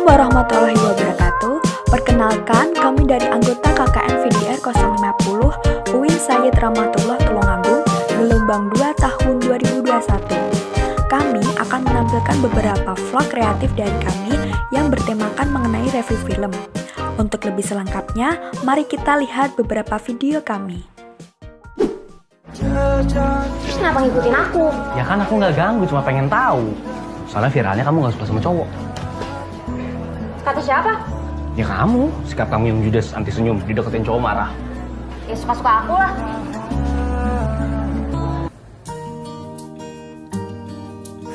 Assalamualaikum warahmatullahi wabarakatuh. Perkenalkan, kami dari anggota KKN VDR 050 UIN Sayyid Rahmatullah Tulungagung, gelombang 2 tahun 2021. Kami akan menampilkan beberapa vlog kreatif dari kami yang bertemakan mengenai review film. Untuk lebih selengkapnya, mari kita lihat beberapa video kami. Terus kenapa ngikutin aku? Ya kan aku nggak ganggu, cuma pengen tahu. Soalnya viralnya kamu nggak suka sama cowok. Kata siapa? Ya kamu, sikap kamu yang judes anti senyum, dideketin cowok marah. Ya suka-suka aku lah.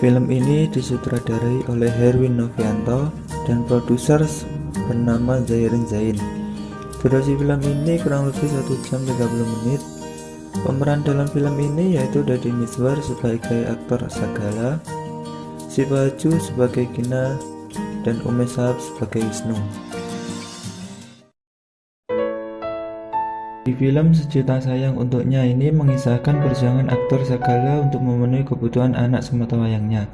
Film ini disutradarai oleh Herwin Novianto dan produser bernama Zairin Zain. Durasi film ini kurang lebih 1 jam 30 menit. Pemeran dalam film ini yaitu Deddy Mizwar sebagai aktor Sagala, Siva Aju sebagai Gina, dan Ume Shahab sebagai Wisnu. Di film Sejuta Sayang Untuknya ini mengisahkan perjuangan aktor Sagala untuk memenuhi kebutuhan anak sematawayangnya.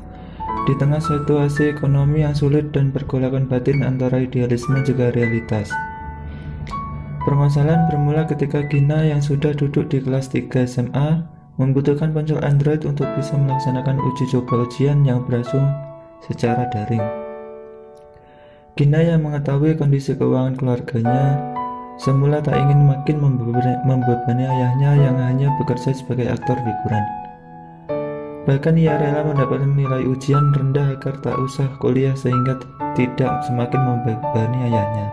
Di tengah situasi ekonomi yang sulit dan pergolakan batin antara idealisme juga realitas. Permasalahan bermula ketika Gina yang sudah duduk di kelas 3 SMA membutuhkan ponsel Android untuk bisa melaksanakan uji coba ujian yang berlangsung secara daring. Gina yang mengetahui kondisi keuangan keluarganya semula tak ingin makin membebani ayahnya yang hanya bekerja sebagai aktor figuran. Bahkan ia rela mendapatkan nilai ujian rendah agar tak usah kuliah sehingga tidak semakin membebani ayahnya.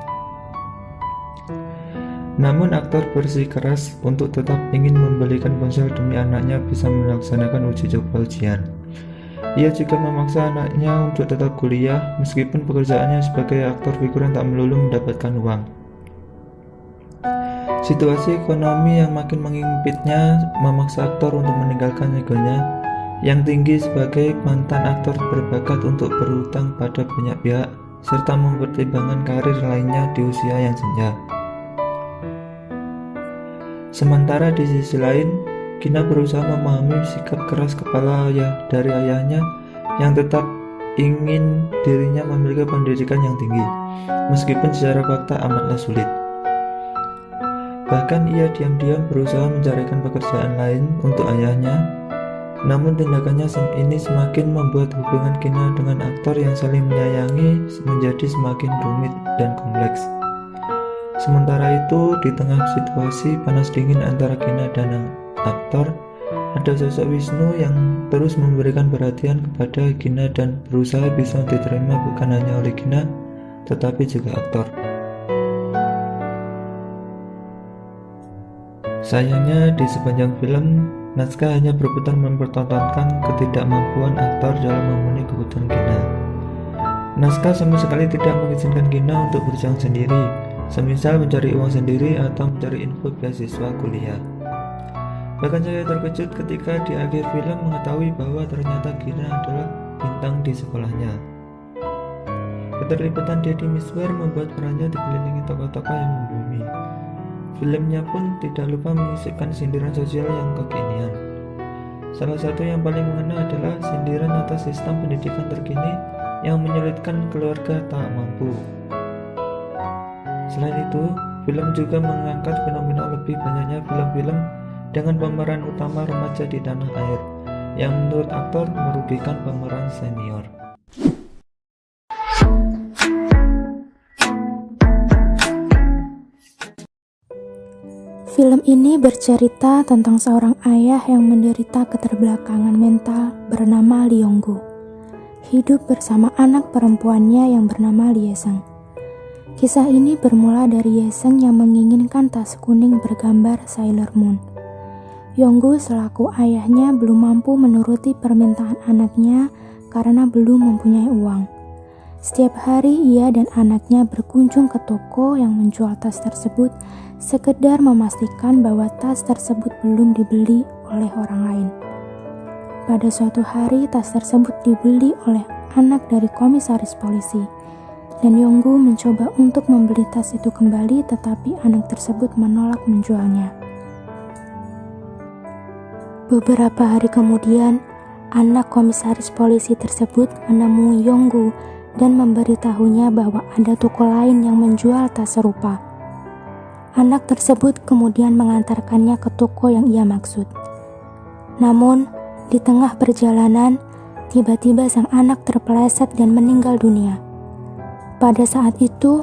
Namun aktor bersikeras untuk tetap ingin membelikan ponsel demi anaknya bisa melaksanakan uji coba ujian. Ia juga memaksa anaknya untuk tetap kuliah meskipun pekerjaannya sebagai aktor figuran tak melulu mendapatkan uang. Situasi ekonomi yang makin mengimpitnya memaksa aktor untuk meninggalkan egonya yang tinggi sebagai mantan aktor berbakat untuk berhutang pada banyak pihak serta mempertimbangkan karir lainnya di usia yang senja. Sementara di sisi lain, Gina berusaha memahami sikap keras kepala dari ayahnya yang tetap ingin dirinya memiliki pendidikan yang tinggi, meskipun secara fakta amatlah sulit. Bahkan ia diam-diam berusaha mencarikan pekerjaan lain untuk ayahnya, namun tindakannya ini semakin membuat hubungan Gina dengan aktor yang saling menyayangi menjadi semakin rumit dan kompleks. Sementara itu, di tengah situasi panas dingin antara Gina dan aktor, ada sosok Wisnu yang terus memberikan perhatian kepada Gina dan berusaha bisa diterima bukan hanya oleh Gina, tetapi juga aktor. Sayangnya, di sepanjang film, naskah hanya berputar mempertontonkan ketidakmampuan aktor dalam memenuhi kebutuhan Gina. Naskah sama sekali tidak mengizinkan Gina untuk berjuang sendiri, semisal mencari uang sendiri atau mencari info beasiswa kuliah. Bahkan saya terkejut ketika di akhir film mengetahui bahwa ternyata Gina adalah bintang di sekolahnya. Keterlibatan Deddy Mizwar membuat perannya dikelilingi tokoh-tokoh yang membumi. Filmnya pun tidak lupa menyisipkan sindiran sosial yang kekinian. Salah satu yang paling mengena adalah sindiran atas sistem pendidikan terkini yang menyulitkan keluarga tak mampu. Selain itu, film juga mengangkat fenomena lebih banyaknya film-film dengan pemeran utama remaja di tanah air, yang menurut aktor merugikan pemeran senior. Film ini bercerita tentang seorang ayah yang menderita keterbelakangan mental bernama Lee Yong-gu. Hidup bersama anak perempuannya yang bernama Lee Ye-seung. Kisah ini bermula dari Ye-seung yang menginginkan tas kuning bergambar Sailor Moon. Yong-gu selaku ayahnya belum mampu menuruti permintaan anaknya karena belum mempunyai uang. Setiap hari ia dan anaknya berkunjung ke toko yang menjual tas tersebut sekedar memastikan bahwa tas tersebut belum dibeli oleh orang lain. Pada suatu hari tas tersebut dibeli oleh anak dari komisaris polisi. Dan Yong-gu mencoba untuk membeli tas itu kembali, tetapi anak tersebut menolak menjualnya. Beberapa hari kemudian, anak komisaris polisi tersebut menemui Yong-gu dan memberitahunya bahwa ada toko lain yang menjual tas serupa. Anak tersebut kemudian mengantarkannya ke toko yang ia maksud. Namun, di tengah perjalanan, tiba-tiba sang anak terpeleset dan meninggal dunia. Pada saat itu,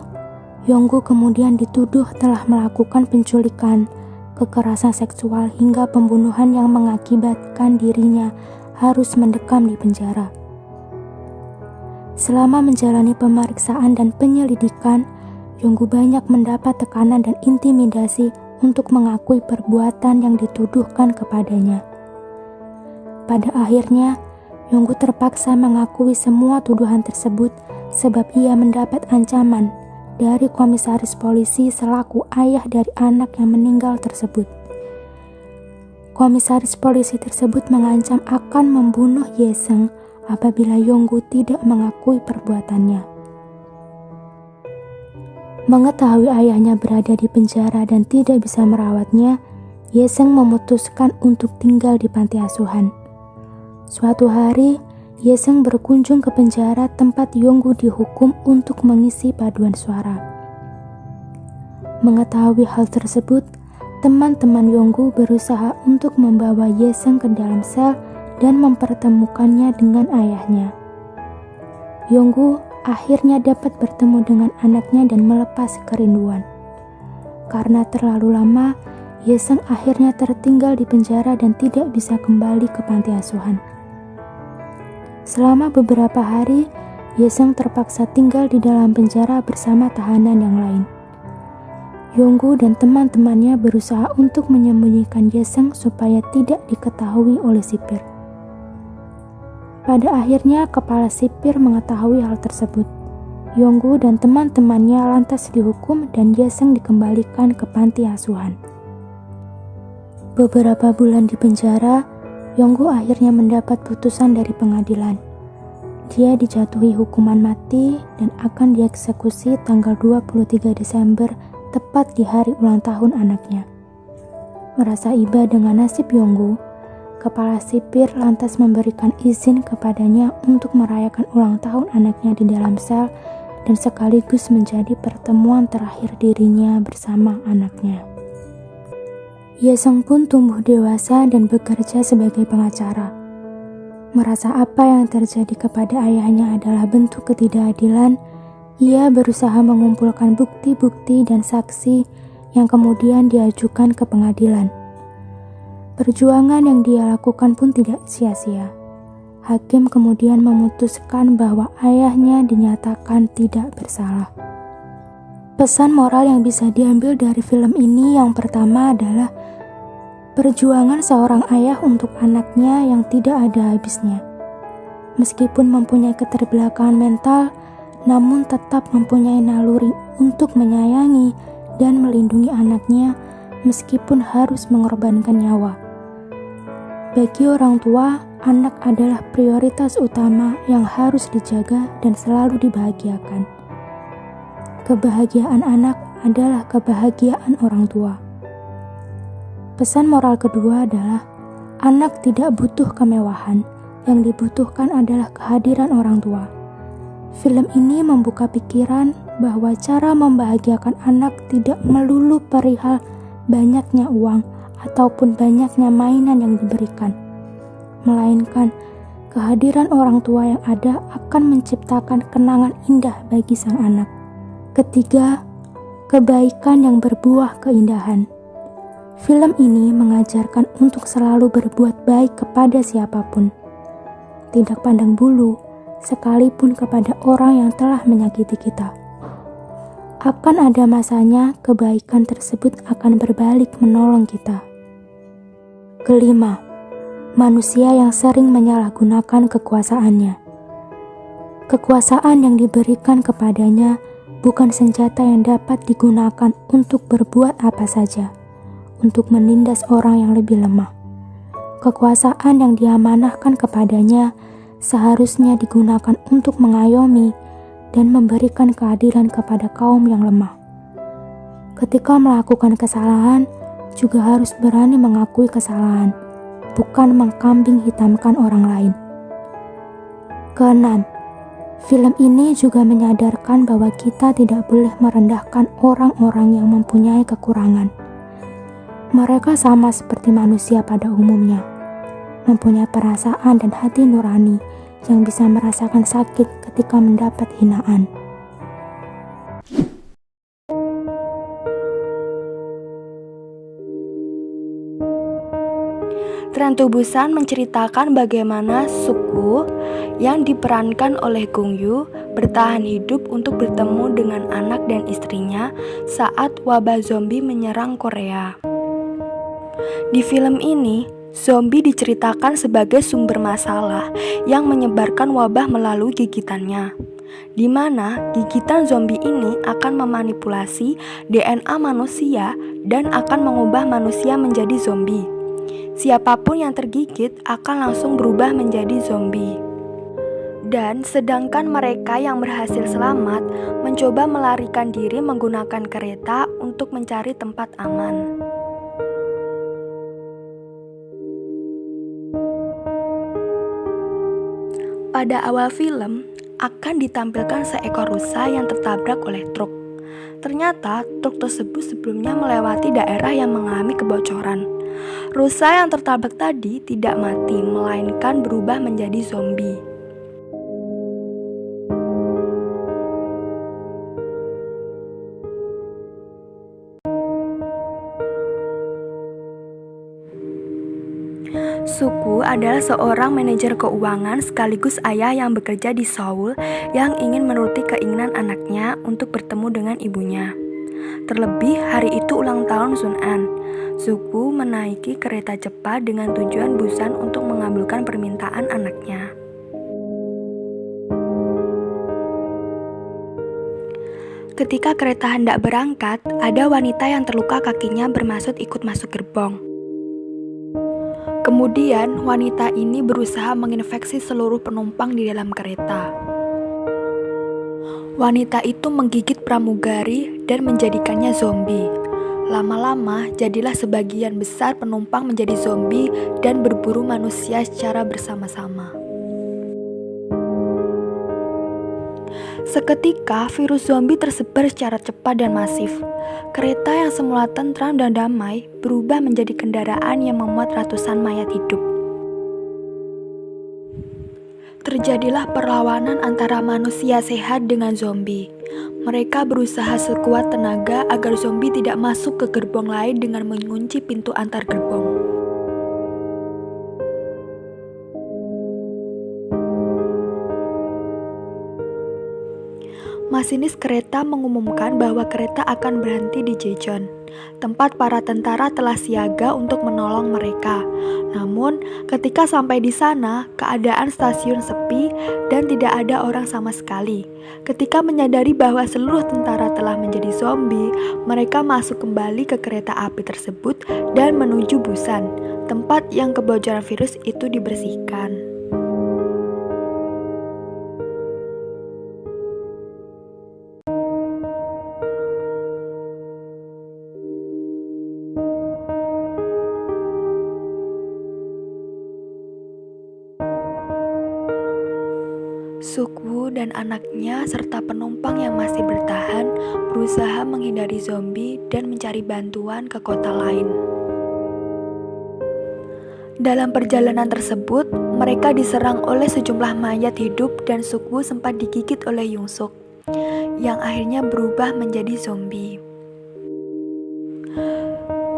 Yonggu kemudian dituduh telah melakukan penculikan, kekerasan seksual hingga pembunuhan yang mengakibatkan dirinya harus mendekam di penjara. Selama menjalani pemeriksaan dan penyelidikan, Yonggu banyak mendapat tekanan dan intimidasi untuk mengakui perbuatan yang dituduhkan kepadanya. Pada akhirnya, Yonggu terpaksa mengakui semua tuduhan tersebut sebab ia mendapat ancaman dari komisaris polisi selaku ayah dari anak yang meninggal tersebut. Komisaris polisi tersebut mengancam akan membunuh Yeseng apabila Yonggu tidak mengakui perbuatannya. Mengetahui ayahnya berada di penjara dan tidak bisa merawatnya, Yeseng memutuskan untuk tinggal di panti asuhan. Suatu hari, Yeseng berkunjung ke penjara tempat Yonggu dihukum untuk mengisi paduan suara. Mengetahui hal tersebut, teman-teman Yonggu berusaha untuk membawa Yeseng ke dalam sel dan mempertemukannya dengan ayahnya. Yonggu akhirnya dapat bertemu dengan anaknya dan melepas kerinduan. Karena terlalu lama, Yeseng akhirnya tertinggal di penjara dan tidak bisa kembali ke panti asuhan. Selama beberapa hari, Yeseng terpaksa tinggal di dalam penjara bersama tahanan yang lain. Yonggu dan teman-temannya berusaha untuk menyembunyikan Yeseng supaya tidak diketahui oleh sipir. Pada akhirnya, kepala sipir mengetahui hal tersebut. Yonggu dan teman-temannya lantas dihukum dan Yeseng dikembalikan ke panti asuhan. Beberapa bulan di penjara, Yonggu akhirnya mendapat putusan dari pengadilan. Dia dijatuhi hukuman mati dan akan dieksekusi tanggal 23 Desember tepat di hari ulang tahun anaknya. Merasa iba dengan nasib Yonggu, kepala sipir lantas memberikan izin kepadanya untuk merayakan ulang tahun anaknya di dalam sel dan sekaligus menjadi pertemuan terakhir dirinya bersama anaknya. Yeseng pun tumbuh dewasa dan bekerja sebagai pengacara. Merasa apa yang terjadi kepada ayahnya adalah bentuk ketidakadilan, ia berusaha mengumpulkan bukti-bukti dan saksi yang kemudian diajukan ke pengadilan. Perjuangan yang dia lakukan pun tidak sia-sia. Hakim kemudian memutuskan bahwa ayahnya dinyatakan tidak bersalah. Pesan moral yang bisa diambil dari film ini yang pertama adalah perjuangan seorang ayah untuk anaknya yang tidak ada habisnya. Meskipun mempunyai keterbelakangan mental, namun tetap mempunyai naluri untuk menyayangi dan melindungi anaknya meskipun harus mengorbankan nyawa. Bagi orang tua, anak adalah prioritas utama yang harus dijaga dan selalu dibahagiakan. Kebahagiaan anak adalah kebahagiaan orang tua. Pesan moral kedua adalah anak tidak butuh kemewahan, yang dibutuhkan adalah kehadiran orang tua. Film ini membuka pikiran bahwa cara membahagiakan anak tidak melulu perihal banyaknya uang ataupun banyaknya mainan yang diberikan, melainkan kehadiran orang tua yang ada akan menciptakan kenangan indah bagi sang anak. Ketiga, kebaikan yang berbuah keindahan. Film ini mengajarkan untuk selalu berbuat baik kepada siapapun, tidak pandang bulu, sekalipun kepada orang yang telah menyakiti kita. Akan ada masanya kebaikan tersebut akan berbalik menolong kita. Kelima, manusia yang sering menyalahgunakan kekuasaannya. Kekuasaan yang diberikan kepadanya bukan senjata yang dapat digunakan untuk berbuat apa saja, untuk menindas orang yang lebih lemah. Kekuasaan yang diamanahkan kepadanya seharusnya digunakan untuk mengayomi dan memberikan keadilan kepada kaum yang lemah. Ketika melakukan kesalahan, juga harus berani mengakui kesalahan, bukan mengkambing hitamkan orang lain. Keenam, Film ini juga menyadarkan bahwa kita tidak boleh merendahkan orang-orang yang mempunyai kekurangan. Mereka sama seperti manusia pada umumnya, mempunyai perasaan dan hati nurani yang bisa merasakan sakit ketika mendapat hinaan. Train to Busan menceritakan bagaimana Suk-woo yang diperankan oleh Gong Yoo bertahan hidup untuk bertemu dengan anak dan istrinya saat wabah zombie menyerang Korea. Di film ini, zombie diceritakan sebagai sumber masalah yang menyebarkan wabah melalui gigitannya, di mana gigitan zombie ini akan memanipulasi DNA manusia dan akan mengubah manusia menjadi zombie. Siapapun yang tergigit akan langsung berubah menjadi zombie. Dan sedangkan mereka yang berhasil selamat mencoba melarikan diri menggunakan kereta untuk mencari tempat aman. Pada awal film akan ditampilkan seekor rusa yang tertabrak oleh truk. Ternyata truk tersebut sebelumnya melewati daerah yang mengalami kebocoran. Rusa yang tertabrak tadi tidak mati, melainkan berubah menjadi zombie. Suk-woo adalah seorang manajer keuangan sekaligus ayah yang bekerja di Seoul yang ingin menuruti keinginan anaknya untuk bertemu dengan ibunya. Terlebih hari itu ulang tahun Sun-an. Suk-woo menaiki kereta cepat dengan tujuan Busan untuk mengabulkan permintaan anaknya. Ketika kereta hendak berangkat, ada wanita yang terluka kakinya bermaksud ikut masuk gerbong. Kemudian, wanita ini berusaha menginfeksi seluruh penumpang di dalam kereta. Wanita itu menggigit pramugari dan menjadikannya zombie. Lama-lama, jadilah sebagian besar penumpang menjadi zombie dan berburu manusia secara bersama-sama. Seketika, virus zombie tersebar secara cepat dan masif. Kereta yang semula tentram dan damai berubah menjadi kendaraan yang memuat ratusan mayat hidup. Terjadilah perlawanan antara manusia sehat dengan zombie. Mereka berusaha sekuat tenaga agar zombie tidak masuk ke gerbong lain dengan mengunci pintu antar gerbong. Masinis kereta mengumumkan bahwa kereta akan berhenti di Jejeon, tempat para tentara telah siaga untuk menolong mereka. Namun, ketika sampai di sana, keadaan stasiun sepi dan tidak ada orang sama sekali. Ketika menyadari bahwa seluruh tentara telah menjadi zombie, mereka masuk kembali ke kereta api tersebut dan menuju Busan, tempat yang kebocoran virus itu dibersihkan. Suk-woo dan anaknya serta penumpang yang masih bertahan berusaha menghindari zombie dan mencari bantuan ke kota lain. Dalam perjalanan tersebut, mereka diserang oleh sejumlah mayat hidup dan Suk-woo sempat digigit oleh Young-suk, yang akhirnya berubah menjadi zombie.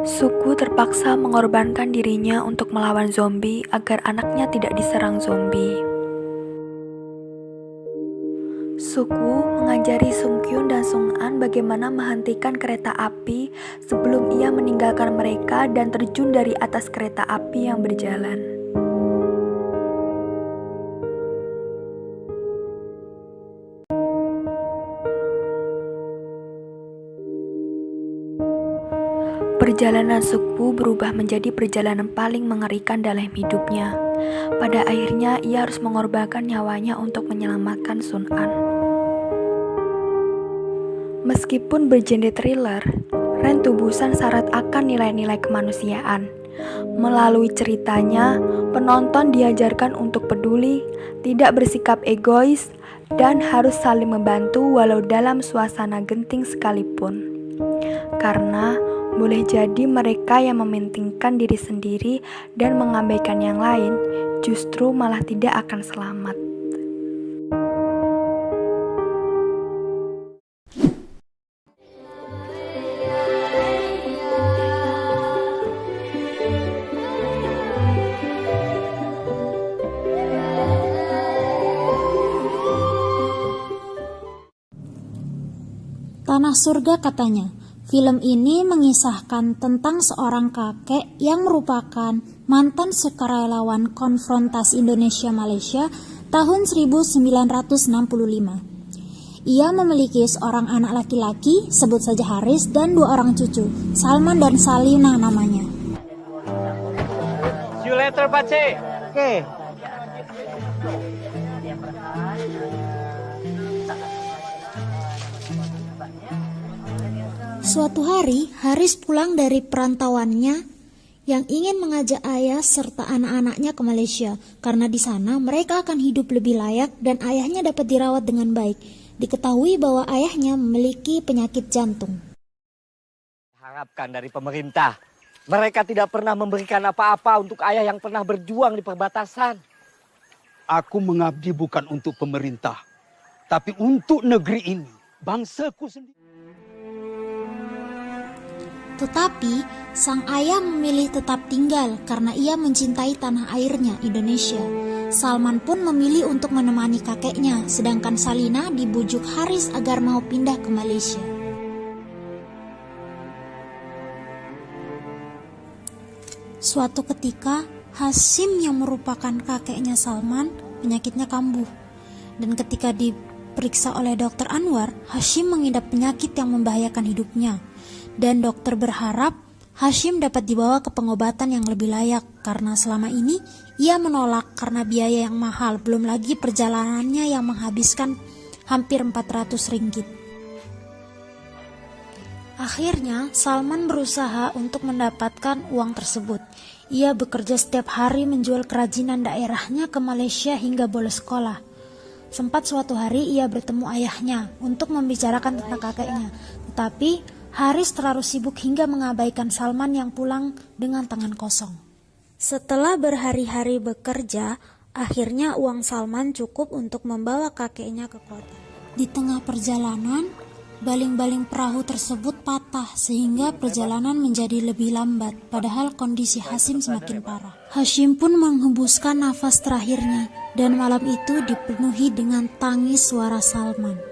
Suk-woo terpaksa mengorbankan dirinya untuk melawan zombie agar anaknya tidak diserang zombie. Suk-woo mengajari Sung-kyun dan Sung-an bagaimana menghentikan kereta api sebelum ia meninggalkan mereka dan terjun dari atas kereta api yang berjalan. Perjalanan Suk-woo berubah menjadi perjalanan paling mengerikan dalam hidupnya. Pada akhirnya ia harus mengorbankan nyawanya untuk menyelamatkan Sun-an. Meskipun bergenre thriller, Train to Busan syarat akan nilai-nilai kemanusiaan. Melalui ceritanya, penonton diajarkan untuk peduli, tidak bersikap egois, dan harus saling membantu walau dalam suasana genting sekalipun. Karena boleh jadi mereka yang mementingkan diri sendiri dan mengabaikan yang lain, justru malah tidak akan selamat. Tanah Surga katanya. Film ini mengisahkan tentang seorang kakek yang merupakan mantan sukarelawan konfrontasi Indonesia-Malaysia tahun 1965. Ia memiliki seorang anak laki-laki, sebut saja Haris, dan 2 orang cucu, Salman dan Salina namanya. See you later, Pace. Oke. Suatu hari, Haris pulang dari perantauannya yang ingin mengajak ayah serta anak-anaknya ke Malaysia, karena di sana mereka akan hidup lebih layak dan ayahnya dapat dirawat dengan baik. Diketahui bahwa ayahnya memiliki penyakit jantung. Harapkan dari pemerintah, mereka tidak pernah memberikan apa-apa untuk ayah yang pernah berjuang di perbatasan. Aku mengabdi bukan untuk pemerintah, tapi untuk negeri ini, bangsaku sendiri. Tetapi, sang ayah memilih tetap tinggal karena ia mencintai tanah airnya, Indonesia. Salman pun memilih untuk menemani kakeknya, sedangkan Salina dibujuk Haris agar mau pindah ke Malaysia. Suatu ketika, Hashim yang merupakan kakeknya Salman, penyakitnya kambuh. Dan ketika diperiksa oleh Dr. Anwar, Hashim mengidap penyakit yang membahayakan hidupnya. Dan dokter berharap Hashim dapat dibawa ke pengobatan yang lebih layak karena selama ini ia menolak karena biaya yang mahal, belum lagi perjalanannya yang menghabiskan hampir 400 ringgit. Akhirnya Salman berusaha untuk mendapatkan uang tersebut. Ia bekerja setiap hari menjual kerajinan daerahnya ke Malaysia hingga bolos sekolah. Sempat suatu hari ia bertemu ayahnya untuk membicarakan tentang kakeknya, tetapi Haris terlalu sibuk hingga mengabaikan Salman yang pulang dengan tangan kosong. Setelah berhari-hari bekerja, akhirnya uang Salman cukup untuk membawa kakeknya ke kota. Di tengah perjalanan, baling-baling perahu tersebut patah sehingga perjalanan menjadi lebih lambat, padahal kondisi Hashim semakin parah. Hashim pun menghembuskan nafas terakhirnya dan malam itu dipenuhi dengan tangis suara Salman.